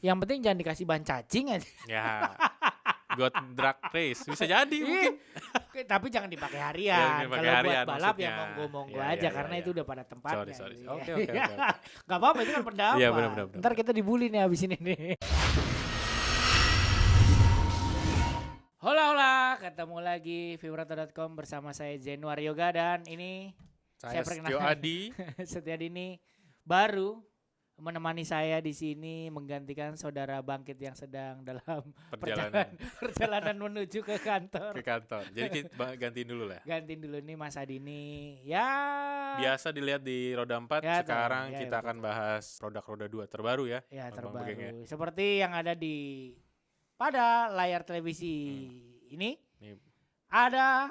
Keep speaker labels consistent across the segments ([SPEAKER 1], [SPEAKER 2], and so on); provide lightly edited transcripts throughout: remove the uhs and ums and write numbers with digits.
[SPEAKER 1] Yang penting jangan dikasih ban cacing aja.
[SPEAKER 2] Ya, buat drag race bisa jadi mungkin.
[SPEAKER 1] Tapi jangan dipakai harian.
[SPEAKER 2] Jangan dipakai
[SPEAKER 1] Kalau
[SPEAKER 2] harian
[SPEAKER 1] buat balap
[SPEAKER 2] maksudnya.
[SPEAKER 1] ya monggo-monggo
[SPEAKER 2] Ya,
[SPEAKER 1] aja
[SPEAKER 2] ya,
[SPEAKER 1] karena
[SPEAKER 2] ya,
[SPEAKER 1] itu
[SPEAKER 2] ya.
[SPEAKER 1] udah pada tempatnya.
[SPEAKER 2] Sorry.
[SPEAKER 1] Gitu.
[SPEAKER 2] Oke.
[SPEAKER 1] Gak apa-apa itu kan pendapat.
[SPEAKER 2] Iya, benar.
[SPEAKER 1] Ntar kita dibully nih abis ini nih. Hola, ketemu lagi Vibrato.com bersama saya Januar Yoga dan ini
[SPEAKER 2] Saya Setio
[SPEAKER 1] perkenalkan.
[SPEAKER 2] Adi.
[SPEAKER 1] Setiadi ini baru menemani saya di sini menggantikan saudara Bangkit yang sedang dalam perjalanan menuju ke kantor.
[SPEAKER 2] Jadi kita gantiin dulu lah.
[SPEAKER 1] Gantiin dulu nih Mas Adi ini. Ya.
[SPEAKER 2] Biasa dilihat di roda 4,
[SPEAKER 1] Ya,
[SPEAKER 2] sekarang
[SPEAKER 1] ya,
[SPEAKER 2] kita
[SPEAKER 1] betul.
[SPEAKER 2] akan bahas produk roda 2 terbaru ya.
[SPEAKER 1] Ya,
[SPEAKER 2] Bang Begeng ya.
[SPEAKER 1] terbaru. Seperti yang ada pada layar televisi ini
[SPEAKER 2] Nih.
[SPEAKER 1] ada.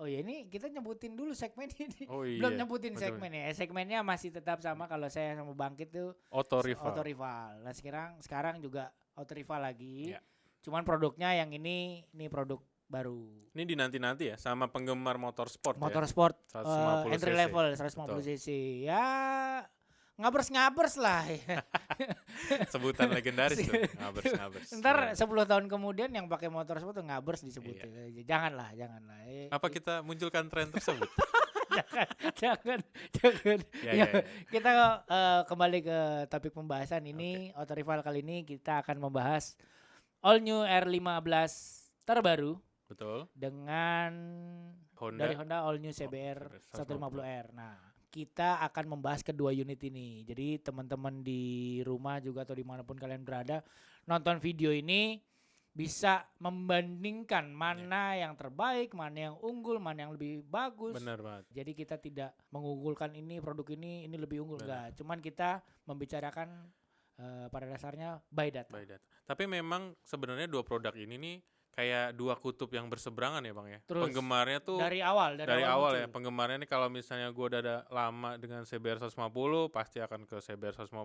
[SPEAKER 1] Oh ya ini kita nyebutin dulu segmen ini.
[SPEAKER 2] Oh iya.
[SPEAKER 1] Belum nyebutin
[SPEAKER 2] betul.
[SPEAKER 1] segmen ya. Segmennya masih tetap sama kalau saya sama Bangkit tuh
[SPEAKER 2] Auto rival.
[SPEAKER 1] Nah sekarang juga Auto Rival lagi.
[SPEAKER 2] Ya.
[SPEAKER 1] Cuman produknya yang ini produk baru.
[SPEAKER 2] Ini dinanti-nanti ya sama penggemar motorsport ya.
[SPEAKER 1] Motorsport
[SPEAKER 2] 150
[SPEAKER 1] entry
[SPEAKER 2] cc.
[SPEAKER 1] level 150 cc. Ya ngabers lah ya.
[SPEAKER 2] Sebutan legendaris tuh. Ngabers.
[SPEAKER 1] Ntar 10 tahun kemudian yang pakai motorsport tuh ngabers disebutin. Janganlah.
[SPEAKER 2] Apa kita munculkan tren tersebut?
[SPEAKER 1] Jangan.
[SPEAKER 2] Ya.
[SPEAKER 1] Kita kembali ke topik pembahasan ini. Auto Rival kali ini kita akan membahas all new R15 terbaru.
[SPEAKER 2] Betul.
[SPEAKER 1] Dengan dari Honda all new CBR
[SPEAKER 2] 150.
[SPEAKER 1] 150R. Nah, kita akan membahas kedua unit ini. Jadi teman-teman di rumah juga atau dimanapun kalian berada nonton video ini bisa membandingkan mana yang terbaik, mana yang unggul, mana yang lebih bagus.
[SPEAKER 2] Benar banget.
[SPEAKER 1] Jadi kita tidak mengunggulkan ini produk ini lebih unggul enggak. Cuman kita membicarakan pada dasarnya by data.
[SPEAKER 2] Tapi memang sebenarnya dua produk ini nih kayak dua kutub yang berseberangan ya Bang ya.
[SPEAKER 1] Terus,
[SPEAKER 2] penggemarnya tuh
[SPEAKER 1] dari awal
[SPEAKER 2] ya. Penggemarnya nih kalau misalnya gue udah ada lama dengan CBR 150 pasti akan ke CBR 150.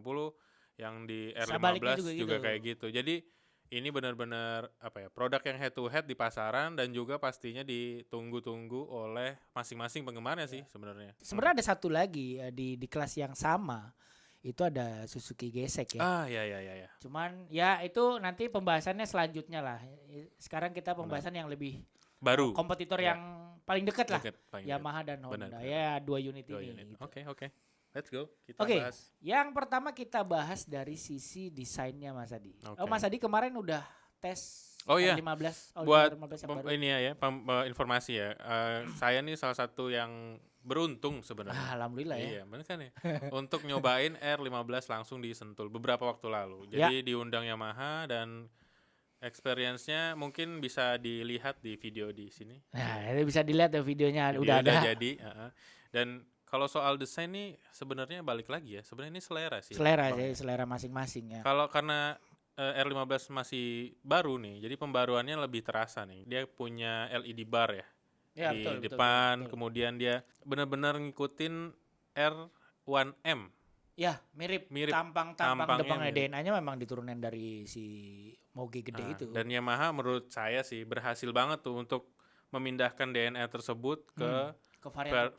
[SPEAKER 2] Yang di R15 juga kayak gitu. Jadi ini benar-benar produk yang head to head di pasaran dan juga pastinya ditunggu-tunggu oleh masing-masing penggemarnya sih sebenarnya.
[SPEAKER 1] Sebenarnya ada satu lagi di kelas yang sama. Itu ada Suzuki Gesek ya.
[SPEAKER 2] Ya.
[SPEAKER 1] Cuman ya itu nanti pembahasannya selanjutnya lah. Sekarang kita pembahasan yang lebih
[SPEAKER 2] baru.
[SPEAKER 1] Kompetitor yang paling dekat lah.
[SPEAKER 2] Paling
[SPEAKER 1] Yamaha dan Honda.
[SPEAKER 2] Benar.
[SPEAKER 1] Ya dua unit ini. Gitu.
[SPEAKER 2] Oke. Let's go. Kita
[SPEAKER 1] Oke.
[SPEAKER 2] bahas.
[SPEAKER 1] Yang pertama kita bahas dari sisi desainnya Mas Adi.
[SPEAKER 2] Okay.
[SPEAKER 1] Mas Adi kemarin udah tes
[SPEAKER 2] iya.
[SPEAKER 1] 15
[SPEAKER 2] buat
[SPEAKER 1] R15 yang baru.
[SPEAKER 2] Ini ya informasi ya. Saya nih salah satu yang beruntung sebenarnya.
[SPEAKER 1] Alhamdulillah ya.
[SPEAKER 2] Iya, benar kan ya. Untuk nyobain R15 langsung di Sentul beberapa waktu lalu. Jadi diundang Yamaha dan experience-nya mungkin bisa dilihat di video di sini.
[SPEAKER 1] Nah, itu bisa dilihat ya videonya udah ada.
[SPEAKER 2] Jadi, dan kalau soal desain nih sebenarnya balik lagi ya. Sebenarnya ini selera sih.
[SPEAKER 1] Selera masing-masing ya.
[SPEAKER 2] Kalau karena R15 masih baru nih, jadi pembaruannya lebih terasa nih. Dia punya LED bar ya. Di depan, betul. Kemudian dia benar-benar ngikutin R1M.
[SPEAKER 1] Ya, mirip. Tampang depannya DNA-nya memang diturunin dari si Moge gede itu.
[SPEAKER 2] Dan Yamaha menurut saya sih berhasil banget tuh untuk memindahkan DNA tersebut ke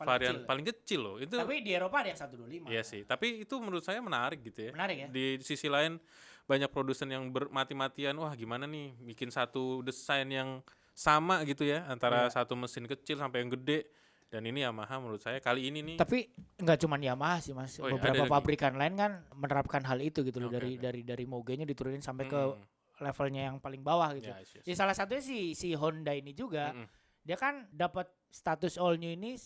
[SPEAKER 2] varian paling kecil loh. Itu.
[SPEAKER 1] Tapi di Eropa ada yang 125.
[SPEAKER 2] Iya sih, tapi itu menurut saya menarik gitu ya.
[SPEAKER 1] Menarik ya.
[SPEAKER 2] Di sisi lain banyak produsen yang mati-matian, wah gimana nih bikin satu desain yang sama gitu ya antara satu mesin kecil sampai yang gede. Dan ini Yamaha menurut saya kali ini nih.
[SPEAKER 1] Tapi nggak cuma Yamaha sih Mas. Beberapa pabrikan lain kan menerapkan hal itu gitu loh. Dari Moge-nya diturunin sampai ke levelnya yang paling bawah gitu.
[SPEAKER 2] Yes.
[SPEAKER 1] Ya, salah satunya si Honda ini juga. Dia kan dapat status all new ini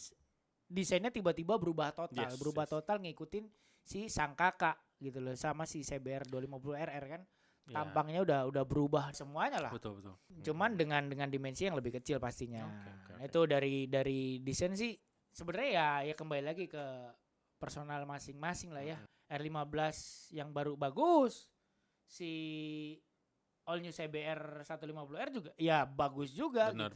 [SPEAKER 1] desainnya tiba-tiba berubah total. Total ngikutin si sang kakak gitu loh sama si CBR 250RR kan. Tampangnya udah berubah semuanya lah.
[SPEAKER 2] Betul.
[SPEAKER 1] Cuman dengan dimensi yang lebih kecil pastinya.
[SPEAKER 2] Okay.
[SPEAKER 1] Itu dari desain sih sebenarnya ya kembali lagi ke personal masing-masing lah ya. R15 yang baru bagus. Si all new CBR 150R juga ya bagus juga
[SPEAKER 2] benar.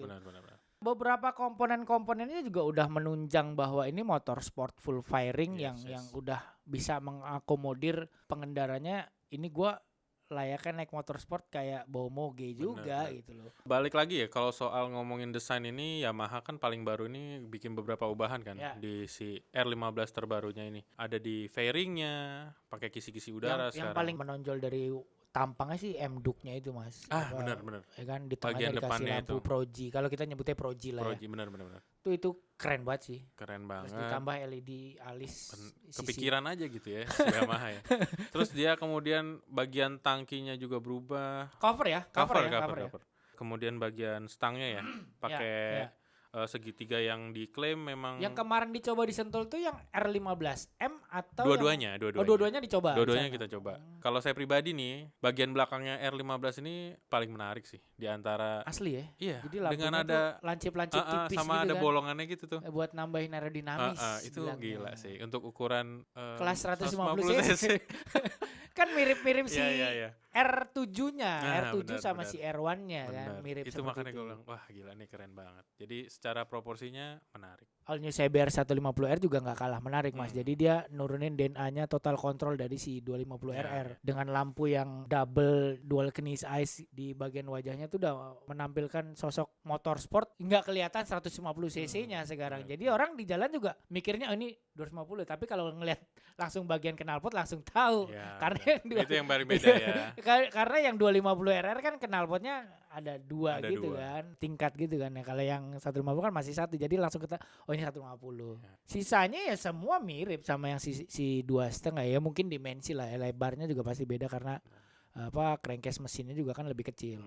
[SPEAKER 1] Beberapa komponen-komponennya juga udah menunjang bahwa ini motor sport full firing yang udah bisa mengakomodir pengendaranya. Ini gua layaknya naik motorsport kayak bawa Moge juga gitu loh.
[SPEAKER 2] Balik lagi ya kalau soal ngomongin desain ini, Yamaha kan paling baru ini bikin beberapa ubahan kan di si R15 terbarunya ini. Ada di fairingnya, pakai kisi-kisi udara
[SPEAKER 1] yang paling menonjol dari tampangnya sih M-Duk-nya itu Mas.
[SPEAKER 2] Benar.
[SPEAKER 1] Ya kan di tengahnya dikasih lampu Pro-G. Kalau kita nyebutnya Pro-G lah
[SPEAKER 2] Pro-G,
[SPEAKER 1] ya.
[SPEAKER 2] benar.
[SPEAKER 1] Itu keren banget sih.
[SPEAKER 2] Keren banget.
[SPEAKER 1] Terus ditambah LED alis.
[SPEAKER 2] Kepikiran aja gitu ya si Yamaha ya. Terus dia kemudian bagian tangkinya juga berubah.
[SPEAKER 1] Cover ya.
[SPEAKER 2] Kemudian bagian stangnya ya pakai segitiga yang diklaim memang.
[SPEAKER 1] Yang kemarin dicoba disentul tuh yang R15M atau
[SPEAKER 2] dua-duanya
[SPEAKER 1] dicoba.
[SPEAKER 2] Dua-duanya kita coba. Kalau saya pribadi nih, bagian belakangnya R15 ini paling menarik sih di antara.
[SPEAKER 1] Asli ya?
[SPEAKER 2] Iya.
[SPEAKER 1] Jadi
[SPEAKER 2] dengan ada
[SPEAKER 1] lancip-lancip tipis
[SPEAKER 2] sama
[SPEAKER 1] gitu
[SPEAKER 2] ada
[SPEAKER 1] kan?
[SPEAKER 2] bolongannya gitu tuh.
[SPEAKER 1] Buat nambahin aerodinamis.
[SPEAKER 2] Itu gila sih untuk ukuran
[SPEAKER 1] kelas 150 cc. Kan mirip-mirip si R7-nya, R7 sama si R1-nya kan mirip
[SPEAKER 2] itu.
[SPEAKER 1] Seperti
[SPEAKER 2] Makanya gue bilang wah gila nih keren banget. Jadi secara proporsinya menarik.
[SPEAKER 1] All New CBR 150R juga nggak kalah menarik Mas. Jadi dia nurunin DNA-nya total control dari si 250RR dengan lampu yang double dual kenis eyes di bagian wajahnya tuh udah menampilkan sosok motorsport, nggak kelihatan 150 cc-nya sekarang. Jadi orang di jalan juga mikirnya ini 250, tapi kalau ngelihat langsung bagian knalpot langsung tahu karena
[SPEAKER 2] itu yang baru beda ya.
[SPEAKER 1] Karena yang 250RR kan knalpotnya ada dua gitu kan, tingkat gitu kan ya. Kalau yang 150 kan masih satu, jadi langsung kita ini 150. Sisanya ya semua mirip sama yang si 2,5 ya, mungkin dimensi lah ya, lebarnya juga pasti beda karena crankcase mesinnya juga kan lebih kecil.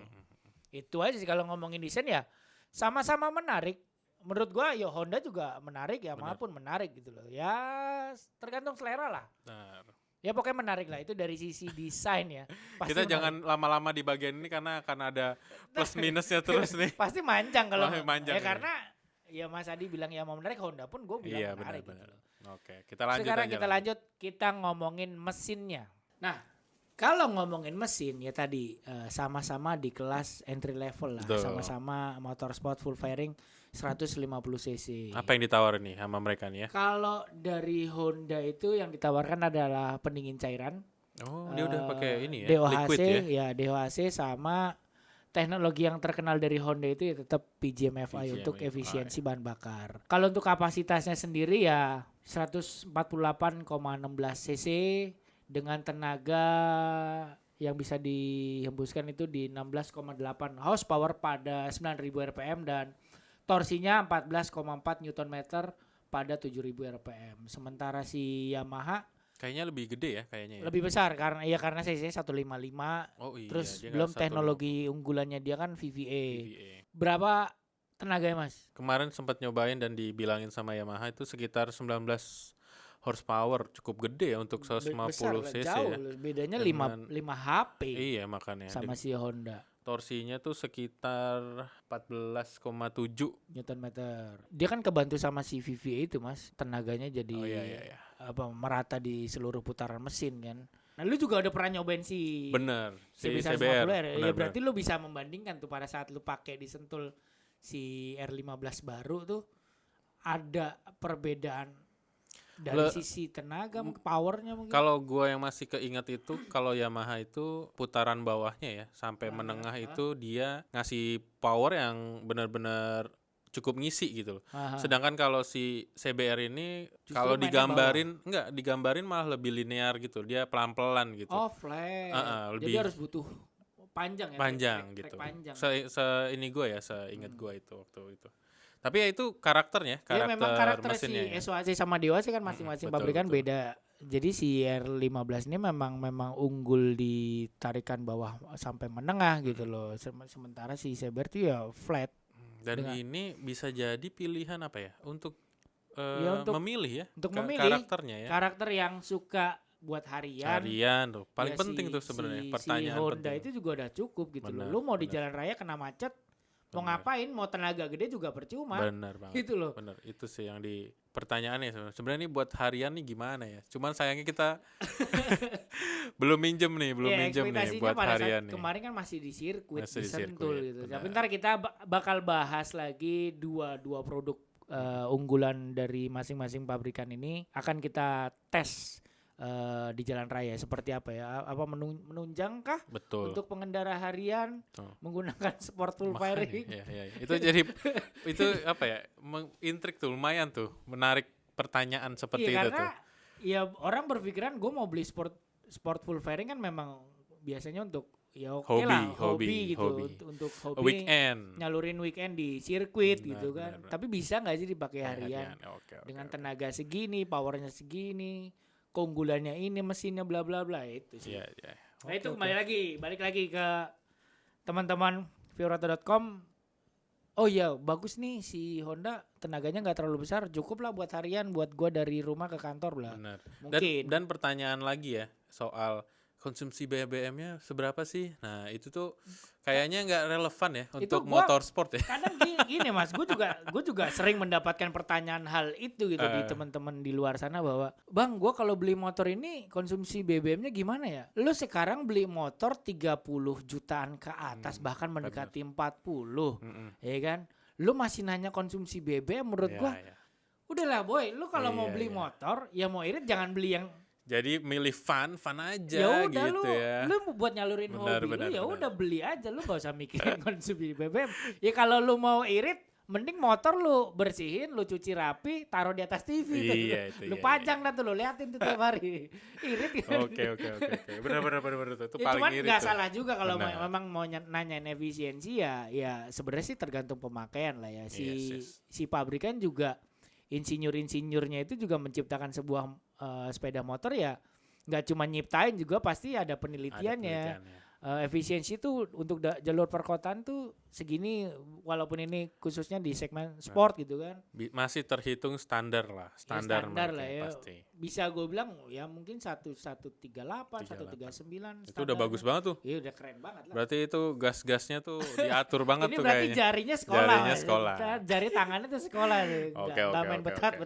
[SPEAKER 1] Itu aja sih kalau ngomongin desain ya sama-sama menarik. Menurut gua ya Honda juga menarik ya, maupun menarik gitu loh. Ya tergantung selera lah. Ya pokoknya menarik lah, itu dari sisi desain ya. Pasti
[SPEAKER 2] kita menarik. Jangan lama-lama di bagian ini karena akan ada plus minusnya terus nih.
[SPEAKER 1] Pasti manjang kalau
[SPEAKER 2] manjang
[SPEAKER 1] ya karena ya Mas Adi bilang ya mau menarik, Honda pun gue bilang menarik.
[SPEAKER 2] Benar. Gitu. Oke, kita lanjut.
[SPEAKER 1] Sekarang kita lanjut, kita ngomongin mesinnya. Nah, kalau ngomongin mesin ya tadi sama-sama di kelas entry level lah. Sama-sama motorsport full fairing 150 cc.
[SPEAKER 2] Apa yang ditawarin nih sama mereka nih ya?
[SPEAKER 1] Kalau dari Honda itu yang ditawarkan adalah pendingin cairan.
[SPEAKER 2] Dia udah pakai ini ya,
[SPEAKER 1] DOHC,
[SPEAKER 2] liquid ya?
[SPEAKER 1] DOHC sama teknologi yang terkenal dari Honda itu ya tetap PGM-FI untuk efisiensi bahan bakar. Kalau untuk kapasitasnya sendiri ya 148,16 cc dengan tenaga yang bisa dihembuskan itu di 16,8 horsepower pada 9.000 rpm dan torsinya 14,4 Nm pada 7.000 rpm. Sementara si Yamaha
[SPEAKER 2] kayaknya lebih gede ya kayaknya ya.
[SPEAKER 1] Lebih besar karena cc 155. Terus belum teknologi unggulannya dia kan VVA. Berapa tenaganya Mas?
[SPEAKER 2] Kemarin sempat nyobain dan dibilangin sama Yamaha itu sekitar 19 horsepower, cukup gede ya untuk 150 cc
[SPEAKER 1] jauh,
[SPEAKER 2] ya.
[SPEAKER 1] Bedanya 5 HP.
[SPEAKER 2] Iya makanya.
[SPEAKER 1] Sama si Honda.
[SPEAKER 2] Torsinya tuh sekitar 14,7
[SPEAKER 1] Newton meter. Dia kan kebantu sama si VVA itu Mas. Tenaganya jadi merata di seluruh putaran mesin kan. Nah lu juga udah pernah nyobain si CBR. Ya berarti lu bisa membandingkan tuh pada saat lu pakai disentul si R15 baru tuh ada perbedaan dari sisi tenaga, powernya mungkin.
[SPEAKER 2] Kalau gua yang masih keinget itu kalau Yamaha itu putaran bawahnya ya sampai menengah itu dia ngasih power yang benar-benar cukup ngisi gitu loh. Sedangkan kalau si CBR ini kalau digambarin malah lebih linear gitu. Dia pelan-pelan gitu.
[SPEAKER 1] Oh, flat. Jadi harus butuh panjang ya.
[SPEAKER 2] Panjang gitu. Ini gua ya, seingat gua itu waktu itu. Tapi ya itu karakter
[SPEAKER 1] memang karakter
[SPEAKER 2] mesinnya
[SPEAKER 1] si SOHC sama DOHC kan masing-masing pabrikan beda. Jadi si R15 ini memang unggul di tarikan bawah sampai menengah gitu loh. Sementara si CBR itu ya flat.
[SPEAKER 2] Dan ini bisa jadi pilihan apa ya? Untuk memilih ya.
[SPEAKER 1] Untuk memilih
[SPEAKER 2] karakternya ya.
[SPEAKER 1] Karakter yang suka buat harian
[SPEAKER 2] tuh paling penting tuh sebenarnya pertanyaan
[SPEAKER 1] si Honda
[SPEAKER 2] penting.
[SPEAKER 1] Itu juga udah cukup gitu loh. Lu mau di jalan raya kena macet mau ngapain, mau tenaga gede juga percuma.
[SPEAKER 2] Benar banget.
[SPEAKER 1] Gitu loh.
[SPEAKER 2] Benar. Itu sih yang di pertanyaannya sebenarnya ini buat harian nih gimana ya? Cuman sayangnya kita belum minjem nih buat harian nih.
[SPEAKER 1] Kemarin kan masih di sirkuit, di Sentul gitu. Tapi ntar kita bakal bahas lagi dua produk unggulan dari masing-masing pabrikan ini akan kita tes di jalan raya seperti apa ya, apa menunjangkah untuk pengendara harian menggunakan sport full fairing.
[SPEAKER 2] Itu jadi itu apa ya, intrik tuh, lumayan tuh, menarik pertanyaan seperti itu
[SPEAKER 1] karena
[SPEAKER 2] tuh.
[SPEAKER 1] Ya orang berpikiran gue mau beli sport full fairing kan memang biasanya untuk ya oke
[SPEAKER 2] Hobi,
[SPEAKER 1] lah,
[SPEAKER 2] hobi,
[SPEAKER 1] gitu
[SPEAKER 2] hobi.
[SPEAKER 1] untuk hobi
[SPEAKER 2] Weekend.
[SPEAKER 1] nyalurin weekend di sirkuit
[SPEAKER 2] Benar,
[SPEAKER 1] gitu kan.
[SPEAKER 2] benar.
[SPEAKER 1] Tapi bisa nggak sih dipakai
[SPEAKER 2] Kayak
[SPEAKER 1] harian
[SPEAKER 2] Oke,
[SPEAKER 1] dengan
[SPEAKER 2] oke.
[SPEAKER 1] tenaga segini, powernya segini, keunggulannya ini, mesinnya bla bla bla, itu sih.
[SPEAKER 2] Iya, iya.
[SPEAKER 1] Nah itu
[SPEAKER 2] Oke,
[SPEAKER 1] balik lagi ke teman-teman Viroto.com. Oh iya, bagus nih si Honda, tenaganya nggak terlalu besar, cukup lah buat harian, buat gua dari rumah ke kantor lah.
[SPEAKER 2] benar.
[SPEAKER 1] Mungkin.
[SPEAKER 2] Dan pertanyaan lagi ya soal konsumsi BBM-nya seberapa sih? Nah, itu tuh kayaknya nggak relevan ya untuk
[SPEAKER 1] gua
[SPEAKER 2] motorsport ya.
[SPEAKER 1] Kadang gini Mas, gue juga sering mendapatkan pertanyaan hal itu gitu di teman-teman di luar sana bahwa, "Bang, gua kalau beli motor ini konsumsi BBM-nya gimana ya?" Lu sekarang beli motor 30 jutaan ke atas, bahkan mendekati 40. Ya kan? Lu masih nanya konsumsi BBM, menurut gua udahlah boy, lu kalau mau beli motor ya mau irit jangan beli yang
[SPEAKER 2] jadi milih fun aja
[SPEAKER 1] ya udah
[SPEAKER 2] gitu ya.
[SPEAKER 1] lu buat nyalurin hobi lu ya udah
[SPEAKER 2] benar.
[SPEAKER 1] beli aja, lu gak usah mikirin konsumsi BBM. Ya kalau lu mau irit mending motor lu bersihin, lu cuci rapi, taruh di atas TV tuh. Lu pajang dah tuh, lu liatin tuh tiap hari. Irit kan.
[SPEAKER 2] Oke. Benar itu
[SPEAKER 1] Ya,
[SPEAKER 2] paling
[SPEAKER 1] cuman
[SPEAKER 2] irit
[SPEAKER 1] nggak
[SPEAKER 2] tuh.
[SPEAKER 1] salah juga kalau memang mau nanyain efisiensi ya sebenarnya sih tergantung pemakaian lah ya. Si pabrikan juga insinyurnya itu juga menciptakan sebuah sepeda motor ya nggak cuma nyiptain, juga pasti ada penelitiannya. Efisiensi itu untuk jalur perkotaan tuh segini, walaupun ini khususnya di segmen sport gitu kan.
[SPEAKER 2] Masih terhitung standar lah
[SPEAKER 1] lah ya.
[SPEAKER 2] pasti.
[SPEAKER 1] Bisa gue bilang ya mungkin 1138, 139.
[SPEAKER 2] Itu udah bagus banget tuh.
[SPEAKER 1] Iya udah keren banget lah.
[SPEAKER 2] Berarti itu gas-gasnya tuh diatur banget tuh kayaknya.
[SPEAKER 1] Ini berarti jarinya sekolah. Jari tangannya tuh sekolah.
[SPEAKER 2] Oke.
[SPEAKER 1] main betat.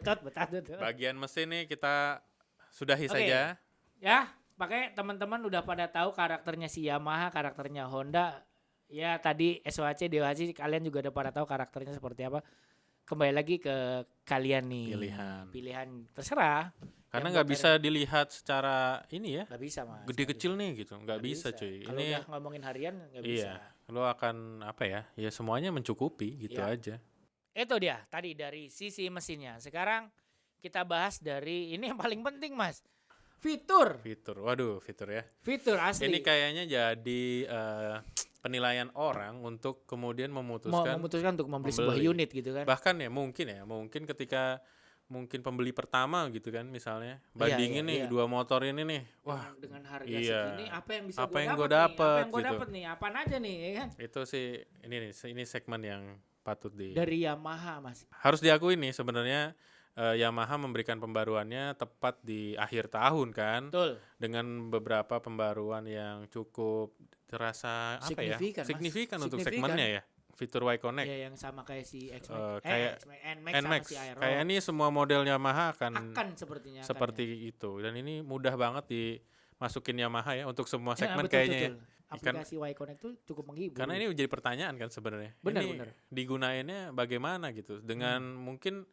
[SPEAKER 2] Bagian mesin nih kita sudahi saja.
[SPEAKER 1] Ya, pakai teman-teman udah pada tahu karakternya si Yamaha, karakternya Honda. Ya tadi SOHC, DOHC kalian juga udah pada tahu karakternya seperti apa. Kembali lagi ke kalian nih. Pilihan terserah.
[SPEAKER 2] Karena nggak bisa dilihat secara ini ya.
[SPEAKER 1] Nggak bisa Mas.
[SPEAKER 2] Gede kecil nih gitu, nggak bisa cuy.
[SPEAKER 1] Kalau udah ngomongin harian nggak bisa.
[SPEAKER 2] Lo akan apa ya? Ya semuanya mencukupi gitu aja.
[SPEAKER 1] Itu dia tadi dari sisi mesinnya. Sekarang kita bahas dari ini yang paling penting Mas. Fitur,
[SPEAKER 2] waduh fitur ya.
[SPEAKER 1] Fitur asli.
[SPEAKER 2] Ini kayaknya jadi penilaian orang untuk kemudian memutuskan
[SPEAKER 1] untuk membeli sebuah unit gitu kan.
[SPEAKER 2] Bahkan mungkin ketika pembeli pertama gitu kan misalnya bandingin nih dua motor ini nih, wah
[SPEAKER 1] dengan harga segini apa yang bisa
[SPEAKER 2] gue dapat
[SPEAKER 1] nih, apaan aja nih ya kan.
[SPEAKER 2] Itu sih ini segmen yang patut
[SPEAKER 1] dari Yamaha Mas.
[SPEAKER 2] Harus diakui nih sebenarnya. Yamaha memberikan pembaruannya tepat di akhir tahun kan.
[SPEAKER 1] Betul.
[SPEAKER 2] Dengan beberapa pembaruan yang cukup terasa signifikan untuk segmennya ya. Fitur Y-Connect.
[SPEAKER 1] Ya yang sama kayak si
[SPEAKER 2] NMAX
[SPEAKER 1] sama si Aero.
[SPEAKER 2] Kayak ini semua model Yamaha akan
[SPEAKER 1] sepertinya
[SPEAKER 2] seperti itu. Dan ini mudah banget dimasukin Yamaha ya untuk semua segmen
[SPEAKER 1] betul,
[SPEAKER 2] kayaknya.
[SPEAKER 1] Aplikasi Y-Connect itu cukup menghibur.
[SPEAKER 2] Karena ini jadi pertanyaan kan sebenarnya.
[SPEAKER 1] Benar.
[SPEAKER 2] Digunainnya bagaimana gitu. Dengan mungkin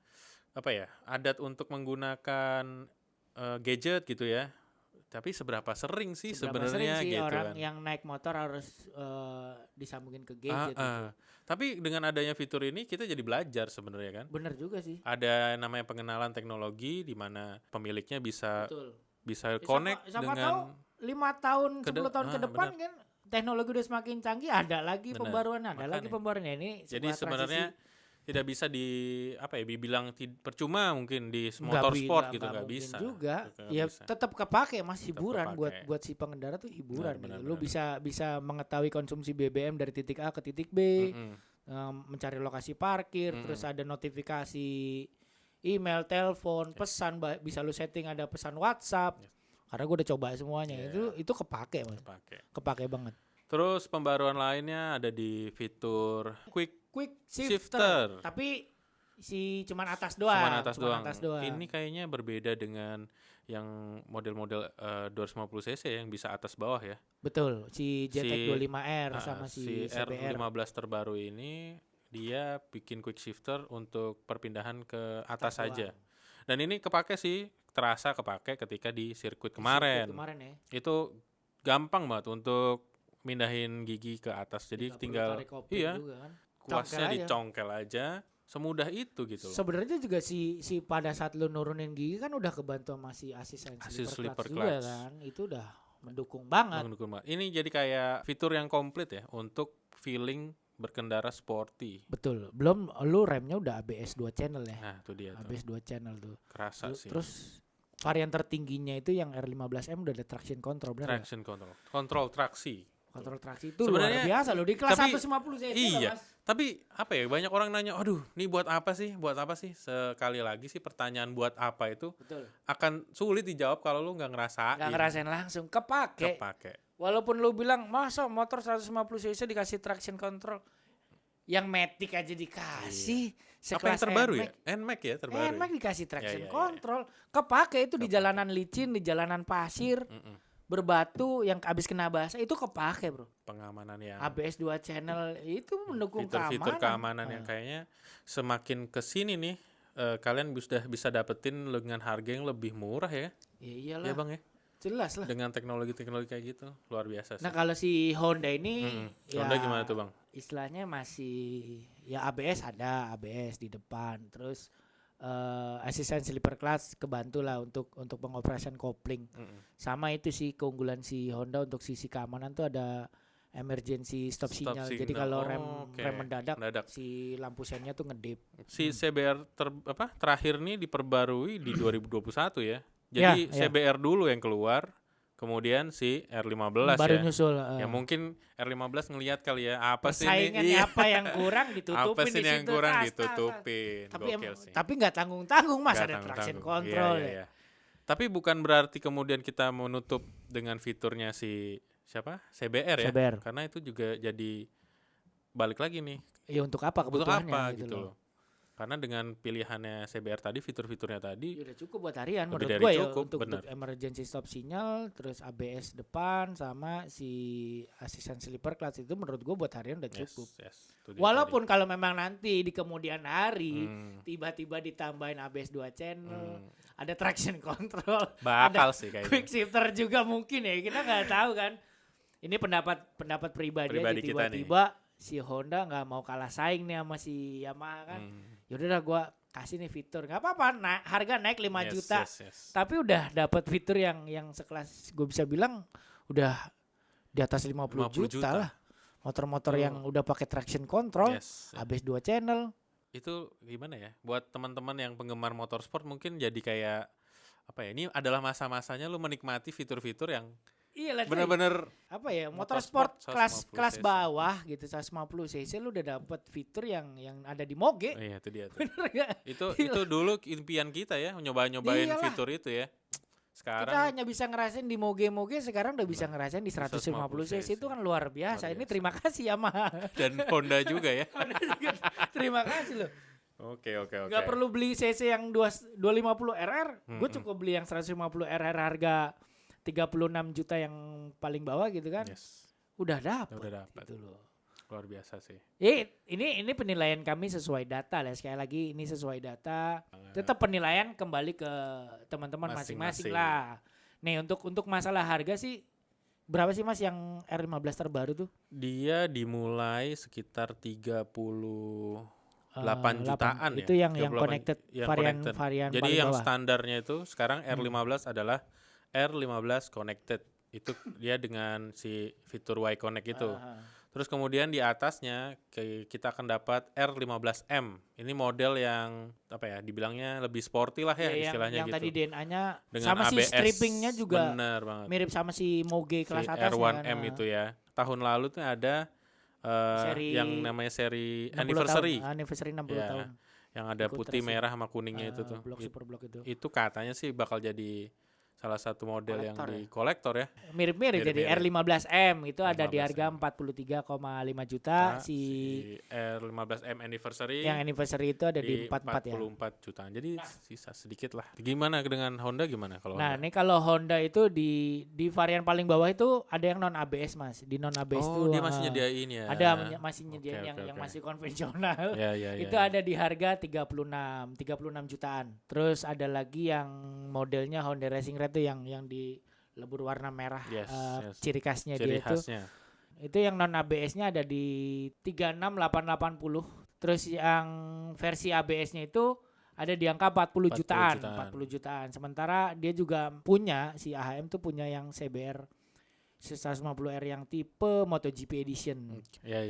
[SPEAKER 2] adat untuk menggunakan gadget gitu ya, tapi seberapa sering sih sebenarnya gitu
[SPEAKER 1] orang
[SPEAKER 2] kan.
[SPEAKER 1] yang naik motor harus disambungin ke gadget gitu.
[SPEAKER 2] Tapi dengan adanya fitur ini kita jadi belajar sebenarnya kan.
[SPEAKER 1] Bener juga sih.
[SPEAKER 2] Ada namanya pengenalan teknologi di mana pemiliknya bisa connect
[SPEAKER 1] sama
[SPEAKER 2] dengan
[SPEAKER 1] 5 tahun 10 tahun ke depan kan teknologi udah semakin canggih, ada lagi pembaruannya, ini.
[SPEAKER 2] Jadi sebenarnya tidak bisa dibilang percuma mungkin di motorsport gitu, nggak bisa
[SPEAKER 1] juga. Ya tetap kepake Mas, hiburan buat si pengendara tuh hiburan. Lu bisa mengetahui konsumsi BBM dari titik A ke titik B, mencari lokasi parkir, terus ada notifikasi email, telepon, pesan, bisa lu setting ada pesan WhatsApp. Karena gue udah coba semuanya, itu kepake Mas, kepake banget.
[SPEAKER 2] Terus pembaruan lainnya ada di fitur Quick Shifter.
[SPEAKER 1] Tapi cuman atas doang.
[SPEAKER 2] Ini kayaknya berbeda dengan yang model-model 250 cc yang bisa atas bawah ya.
[SPEAKER 1] Betul, si JTEC 25R sama si CBR.
[SPEAKER 2] R15 terbaru ini dia bikin quick shifter untuk perpindahan ke atas saja. Dan ini terasa kepake ketika di sirkuit kemarin ya. Itu gampang banget untuk mindahin gigi ke atas. Jadi tinggal kuasnya dicongkel aja, semudah itu gitu loh.
[SPEAKER 1] Sebenarnya juga si pada saat lu nurunin gigi kan udah kebantu sama si assist sleeper clutch juga kan. Itu udah Mendukung banget.
[SPEAKER 2] Ini jadi kayak fitur yang komplit ya untuk feeling berkendara sporty.
[SPEAKER 1] Betul. Belum lu remnya udah ABS 2 channel ya.
[SPEAKER 2] Nah, itu dia
[SPEAKER 1] ABS
[SPEAKER 2] tuh.
[SPEAKER 1] 2 channel tuh.
[SPEAKER 2] Kerasa sih.
[SPEAKER 1] Terus varian tertingginya itu yang R15M udah ada traction control, benar?
[SPEAKER 2] Traction control. Kontrol traksi.
[SPEAKER 1] Kontrol traksi itu
[SPEAKER 2] sebenarnya
[SPEAKER 1] luar biasa loh di kelas
[SPEAKER 2] tapi,
[SPEAKER 1] 150 cc
[SPEAKER 2] iya,
[SPEAKER 1] Mas.
[SPEAKER 2] Tapi apa ya, banyak orang nanya, aduh nih buat apa sih? Sekali lagi sih pertanyaan buat apa itu
[SPEAKER 1] Betul.
[SPEAKER 2] akan sulit dijawab kalau lu gak ngerasain.
[SPEAKER 1] Gak ngerasain langsung, kepake. Walaupun lu bilang, masa motor 150 cc dikasih traction control, yang Matic aja dikasih.
[SPEAKER 2] Iya. Apa yang terbaru ya? NMAX ya terbaru.
[SPEAKER 1] NMAX dikasih traction control. Kepake itu di jalanan licin, di jalanan pasir, berbatu yang abis kena basah itu kepake, bro.
[SPEAKER 2] Pengamanan yang
[SPEAKER 1] ABS 2 channel itu mendukung
[SPEAKER 2] fitur keamanan yang kayaknya semakin kesini nih kalian bisa dapetin dengan harga yang lebih murah ya.
[SPEAKER 1] Ya iyalah.
[SPEAKER 2] Ya bang ya.
[SPEAKER 1] Jelas lah.
[SPEAKER 2] Dengan teknologi kayak gitu luar biasa sih.
[SPEAKER 1] Nah kalau si Honda ini
[SPEAKER 2] ya, Honda gimana tuh bang?
[SPEAKER 1] Istilahnya masih ya ABS ada, ABS di depan, terus asisten sleeper clutch kebantu lah untuk pengoperasian kopling. Sama itu sih keunggulan si Honda untuk sisi keamanan tuh ada emergency stop signal. Jadi kalau rem mendadak si lampu sennya tuh ngedip. Si
[SPEAKER 2] CBR terakhir nih diperbarui di 2021 ya. Jadi CBR dulu yang keluar, kemudian si R15
[SPEAKER 1] baru nyusul.
[SPEAKER 2] Ya mungkin R15 ngelihat kali ya apa sih
[SPEAKER 1] ini apa yang kurang ditutupin
[SPEAKER 2] apa sih yang kurang ditutupin.
[SPEAKER 1] Tapi nggak tanggung-tanggung Mas, ada traction control ya.
[SPEAKER 2] Tapi bukan berarti kemudian kita menutup dengan fiturnya si CBR ya. Karena itu juga jadi balik lagi nih.
[SPEAKER 1] Ya untuk apa kebutuhannya
[SPEAKER 2] gitu loh. Karena dengan pilihannya CBR tadi, fitur-fiturnya tadi
[SPEAKER 1] udah cukup buat harian menurut gue ya, untuk emergency stop signal, terus ABS depan sama si asisten sleeper clutch itu menurut gue buat harian udah cukup. Walaupun kalau memang nanti di kemudian hari tiba-tiba ditambahin ABS 2 channel, ada traction control,
[SPEAKER 2] bakal sih
[SPEAKER 1] kayaknya. Quick shifter juga mungkin ya, kita nggak tahu kan. Ini pendapat pribadi aja, tiba-tiba si Honda nggak mau kalah saing nih sama si Yamaha kan. Yaudah lah gue kasih nih fitur, nggak apa-apa, harga naik 5 juta, tapi udah dapat fitur yang sekelas gue bisa bilang udah di atas 50 juta lah. Motor-motor yang udah pakai traction control, ABS 2 channel.
[SPEAKER 2] Itu gimana ya? Buat teman-teman yang penggemar motorsport mungkin jadi kayak apa ya? Ini adalah masa-masanya lu menikmati fitur-fitur yang bener-bener
[SPEAKER 1] apa ya, motorsport kelas bawah gitu, 150 cc lu udah dapet fitur yang ada di Moge.
[SPEAKER 2] Iya itu dia tuh. Bener gak? Itu dulu impian kita ya, nyobain fitur itu ya. Sekarang
[SPEAKER 1] kita hanya bisa ngerasain di Moge, sekarang udah bisa ngerasain di 150 cc. Itu kan luar biasa. Ini terima kasih Yamaha
[SPEAKER 2] dan Honda juga ya.
[SPEAKER 1] Terima kasih loh.
[SPEAKER 2] Oke.
[SPEAKER 1] Gak perlu beli cc yang 250 RR, gue cukup beli yang 150 RR harga 36 juta yang paling bawah gitu kan. Udah dapat gitu loh.
[SPEAKER 2] Luar biasa sih.
[SPEAKER 1] Ini penilaian kami sesuai data lah. Sekali lagi ini sesuai data. Tetap penilaian kembali ke teman-teman masing-masing lah. Nih untuk masalah harga sih berapa sih Mas yang R15 terbaru tuh?
[SPEAKER 2] Dia dimulai sekitar 38 jutaan ya.
[SPEAKER 1] Itu yang connected, varian
[SPEAKER 2] jadi yang bawah. Standarnya itu sekarang R15 adalah R15 Connected. Itu dia dengan si fitur Y Connect itu. Terus kemudian di atasnya kita akan dapat R15M. Ini model yang apa ya, dibilangnya lebih sporty lah ya, istilahnya
[SPEAKER 1] yang
[SPEAKER 2] gitu.
[SPEAKER 1] Yang tadi DNA-nya
[SPEAKER 2] dengan
[SPEAKER 1] sama
[SPEAKER 2] ABS,
[SPEAKER 1] si strippingnya juga mirip sama si Moge kelas
[SPEAKER 2] si
[SPEAKER 1] atas
[SPEAKER 2] R1M
[SPEAKER 1] kan.
[SPEAKER 2] itu ya. Tahun lalu tuh ada yang namanya seri
[SPEAKER 1] anniversary 60 tahun.
[SPEAKER 2] Yang ada putih, merah sama kuningnya itu tuh.
[SPEAKER 1] Super block itu.
[SPEAKER 2] Itu katanya sih bakal jadi salah satu model yang di kolektor ya.
[SPEAKER 1] Mirip-mirip jadi R15M itu ada di harga 43,5 juta. Si
[SPEAKER 2] R15M anniversary.
[SPEAKER 1] Yang anniversary itu ada di 44 ya.
[SPEAKER 2] 44 jutaan. Jadi sisa sedikit lah. Gimana dengan Honda gimana kalau
[SPEAKER 1] Honda? Ini kalau Honda itu di varian paling bawah itu ada yang non ABS Mas. Di non ABS itu
[SPEAKER 2] dia masih nyediain ya.
[SPEAKER 1] Ada masih nyediain yang masih konvensional. Itu ada di harga 36 jutaan. Terus ada lagi yang modelnya Honda Racing Red itu yang di lebur warna merah. Ciri khasnya dia itu yang non ABS-nya ada di 36880. Terus yang versi ABS-nya itu ada di angka 40 jutaan. Sementara dia juga punya si AHM tuh punya yang CBR 150R yang tipe MotoGP Edition.
[SPEAKER 2] Ya.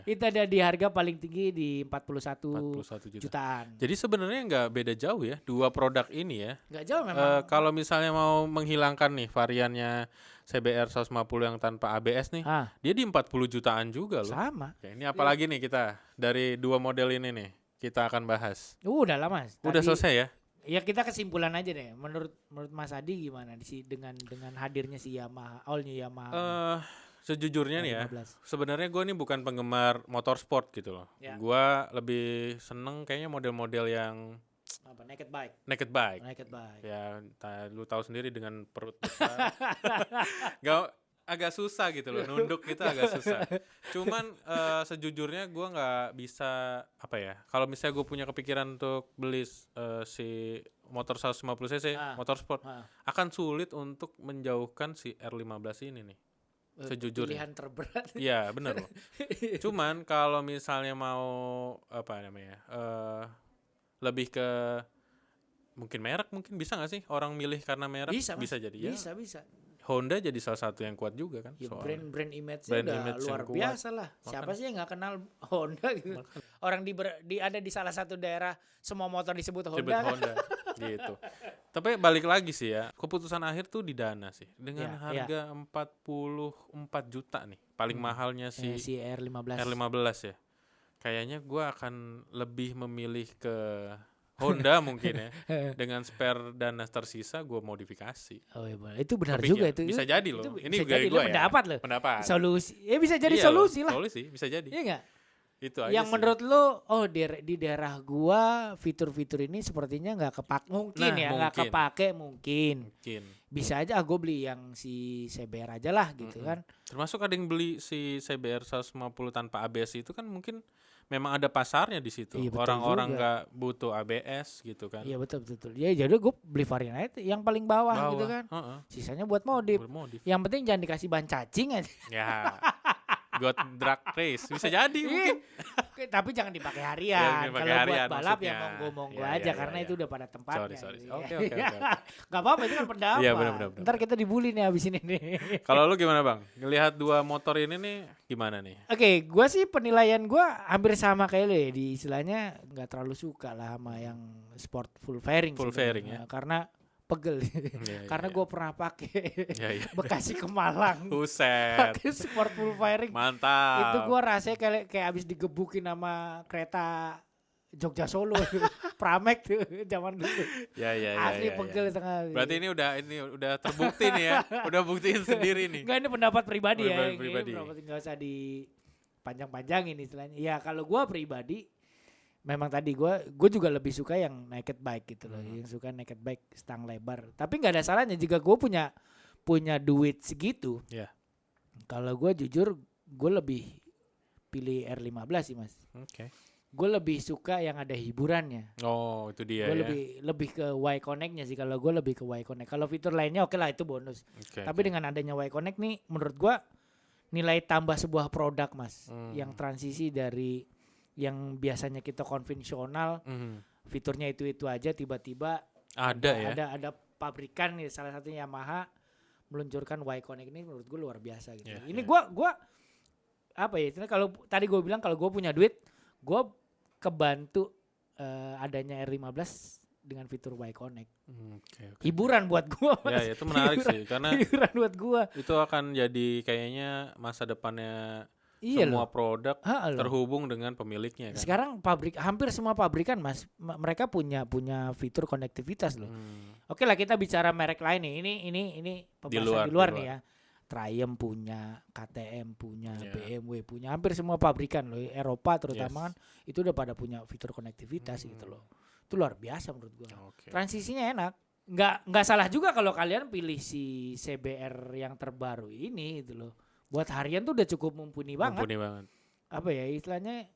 [SPEAKER 1] Itu ada di harga paling tinggi di 41 jutaan.
[SPEAKER 2] Jadi sebenarnya nggak beda jauh ya dua produk ini ya.
[SPEAKER 1] Nggak jauh memang.
[SPEAKER 2] Kalau misalnya mau menghilangkan nih variannya CBR 150 yang tanpa ABS nih, dia di 40 jutaan juga loh.
[SPEAKER 1] Sama.
[SPEAKER 2] Ya, ini apalagi nih kita dari dua model ini nih kita akan bahas.
[SPEAKER 1] Udah lah Mas.
[SPEAKER 2] Udah selesai ya?
[SPEAKER 1] Ya kita kesimpulan aja deh. Menurut Mas Adi gimana dengan hadirnya si Yamaha, all new Yamaha?
[SPEAKER 2] Sejujurnya nih ya, sebenarnya gue nih bukan penggemar motorsport gitu loh.
[SPEAKER 1] Ya.
[SPEAKER 2] Gue lebih seneng kayaknya model-model yang
[SPEAKER 1] naked bike.
[SPEAKER 2] Ya, lu tahu sendiri dengan perut besar. Agak susah gitu loh, nunduk gitu agak susah. Cuman sejujurnya gue nggak bisa kalau misalnya gue punya kepikiran untuk beli si motor 150cc motorsport, akan sulit untuk menjauhkan si R15 ini nih. Sejujurnya.
[SPEAKER 1] Pilihan terberat.
[SPEAKER 2] Iya benar loh. Cuman kalau misalnya mau lebih ke mungkin merek, mungkin bisa nggak sih orang milih karena merek? Bisa jadi ya.
[SPEAKER 1] Bisa.
[SPEAKER 2] Honda jadi salah satu yang kuat juga kan.
[SPEAKER 1] Ya, brand image-nya udah luar biasa lah. Siapa sih yang nggak kenal Honda gitu. Orang ada di salah satu daerah semua motor disebut Honda.
[SPEAKER 2] Gitu. Tapi balik lagi sih ya, keputusan akhir tuh di Dana sih. Dengan harga 44 juta nih. Paling mahalnya si R15 ya. Kayaknya gue akan lebih memilih ke Honda mungkin ya. Dengan spare dana tersisa gue modifikasi.
[SPEAKER 1] Oh iya, itu benar juga itu.
[SPEAKER 2] Bisa jadi loh. Ini
[SPEAKER 1] gue ya. Pendapat. Solusi. Bisa jadi solusi lah.
[SPEAKER 2] Solusi bisa jadi.
[SPEAKER 1] Iya enggak?
[SPEAKER 2] Itu aja
[SPEAKER 1] yang
[SPEAKER 2] sih.
[SPEAKER 1] Menurut lo di daerah gua fitur-fitur ini sepertinya nggak kepake nggak kepake mungkin. Bisa aja gue beli yang si CBR aja lah gitu kan.
[SPEAKER 2] Termasuk ada yang beli si CBR 150 tanpa ABS itu kan mungkin memang ada pasarnya di situ.
[SPEAKER 1] Iya,
[SPEAKER 2] orang-orang nggak butuh ABS gitu kan.
[SPEAKER 1] Iya betul. Ya jadi gue beli varian itu yang paling bawah gitu kan. Sisanya buat modif. Yang penting jangan dikasih ban cacing aja.
[SPEAKER 2] Ya. God drag race bisa jadi mungkin.
[SPEAKER 1] Tapi jangan dipakai harian. Kalau buat balap ya monggo aja karena itu udah pada tempatnya.
[SPEAKER 2] Sorry. Oke.
[SPEAKER 1] Gak apa-apa itu kan pendapat.
[SPEAKER 2] Iya benar.
[SPEAKER 1] Ntar kita dibully nih abis ini nih.
[SPEAKER 2] Kalau lu gimana Bang? Ngelihat dua motor ini nih gimana nih?
[SPEAKER 1] Oke, gue sih penilaian gue hampir sama kayak lu ya. Di istilahnya gak terlalu suka lah sama yang sport full fairing.
[SPEAKER 2] Ya.
[SPEAKER 1] Karena pegel. Karena gue pernah pakai Bekasi ke Malang.
[SPEAKER 2] Buset.
[SPEAKER 1] Pakai sport full fairing.
[SPEAKER 2] Mantap.
[SPEAKER 1] Itu gue rasanya kayak abis digebukin sama kereta Jogja Solo. Pramek tuh zaman dulu. Asli pegel tengah.
[SPEAKER 2] Berarti ini udah terbukti nih ya. Udah buktiin sendiri nih.
[SPEAKER 1] Enggak, ini pendapat pribadi ya.
[SPEAKER 2] Pribadi.
[SPEAKER 1] Enggak usah dipanjang-panjangin istilahnya. Ya kalau gue pribadi memang tadi gue juga lebih suka yang naked bike gitu loh, yang suka naked bike stang lebar. Tapi nggak ada salahnya jika gue punya duit segitu.
[SPEAKER 2] Yeah.
[SPEAKER 1] Kalau gue jujur gue lebih pilih R15 sih Mas.
[SPEAKER 2] Oke.
[SPEAKER 1] Gue lebih suka yang ada hiburannya.
[SPEAKER 2] Oh itu dia.
[SPEAKER 1] Gue lebih ke Y Connect-nya sih. Kalau gue lebih ke Y Connect. Kalau fitur lainnya oke lah itu bonus. Tapi dengan adanya Y Connect nih, menurut gue nilai tambah sebuah produk Mas, yang transisi dari yang biasanya kita konvensional, fiturnya itu aja, tiba-tiba ada pabrikan nih, salah satunya Yamaha meluncurkan Y Connect ini, menurut gue luar biasa gitu. Ini gue kalau tadi gue bilang kalau gue punya duit, gue kebantu adanya R15 dengan fitur Y Connect. Hiburan buat gue.
[SPEAKER 2] Ya itu menarik sih karena
[SPEAKER 1] hiburan buat gue.
[SPEAKER 2] Itu akan jadi kayaknya masa depannya. Semua produk terhubung dengan pemiliknya kan.
[SPEAKER 1] Sekarang hampir semua pabrikan Mas, mereka punya fitur konektivitas loh. Oke lah kita bicara merek lain nih. Ini pembahasan di luar nih ya. Triumph punya, KTM punya, BMW punya, hampir semua pabrikan loh, Eropa terutama kan itu udah pada punya fitur konektivitas gitu loh. Itu luar biasa menurut gua. Transisinya enak. Nggak salah juga kalau kalian pilih si CBR yang terbaru ini gitu loh. Buat harian tuh udah cukup mumpuni banget. Apa ya istilahnya?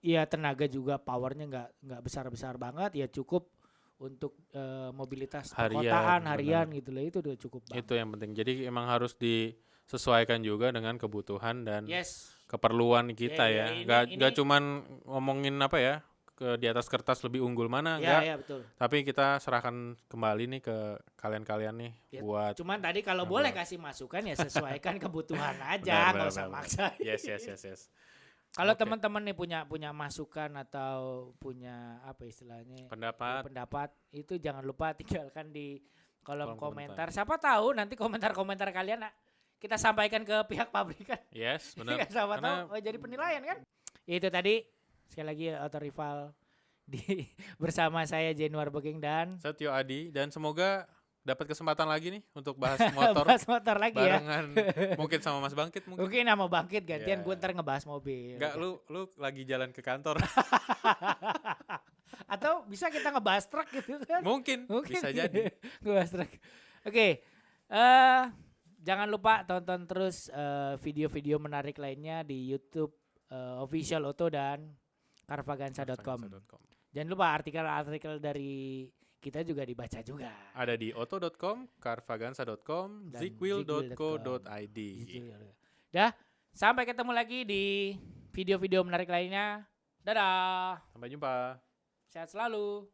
[SPEAKER 1] Ya tenaga juga powernya nggak besar banget. Ya cukup untuk mobilitas perkotaan harian gitu loh. Itu udah cukup banget.
[SPEAKER 2] Itu yang penting. Jadi emang harus disesuaikan juga dengan kebutuhan dan keperluan kita ya. Nggak cuman ngomongin di atas kertas lebih unggul mana,
[SPEAKER 1] Ya,
[SPEAKER 2] enggak.
[SPEAKER 1] ya betul.
[SPEAKER 2] Tapi kita serahkan kembali nih ke kalian-kalian nih
[SPEAKER 1] Ya,
[SPEAKER 2] buat.
[SPEAKER 1] Cuman tadi kalau boleh kasih masukan ya sesuaikan kebutuhan aja, nggak usah maksa.
[SPEAKER 2] Yes.
[SPEAKER 1] Kalau
[SPEAKER 2] Oke.
[SPEAKER 1] teman-teman nih punya masukan atau punya apa istilahnya pendapat itu jangan lupa tinggalkan di kolom komentar. Siapa tahu nanti komentar-komentar kalian kita sampaikan ke pihak pabrikan.
[SPEAKER 2] Yes, benar.
[SPEAKER 1] Siapa tahu jadi penilaian kan. Itu tadi sekali lagi Auto Rival bersama saya Januar Beging dan
[SPEAKER 2] Setio Adi, dan semoga dapat kesempatan lagi nih untuk bahas motor.
[SPEAKER 1] bahas motor lagi
[SPEAKER 2] barengan, mungkin sama Mas Bangkit mungkin.
[SPEAKER 1] Mungkin sama Bangkit gantian gue ntar ngebahas mobil.
[SPEAKER 2] Enggak, lu lagi jalan ke kantor.
[SPEAKER 1] Atau bisa kita ngebahas truk gitu kan?
[SPEAKER 2] Mungkin. Bisa jadi.
[SPEAKER 1] Ngebahas truk. Oke. Jangan lupa tonton terus video-video menarik lainnya di YouTube Official Auto dan carvaganza.com. Jangan lupa artikel-artikel dari kita juga dibaca juga.
[SPEAKER 2] Ada di auto.com, carvaganza.com, zickwheel.co.id.
[SPEAKER 1] Dah, sampai ketemu lagi di video-video menarik lainnya. Dadah.
[SPEAKER 2] Sampai jumpa.
[SPEAKER 1] Sehat selalu.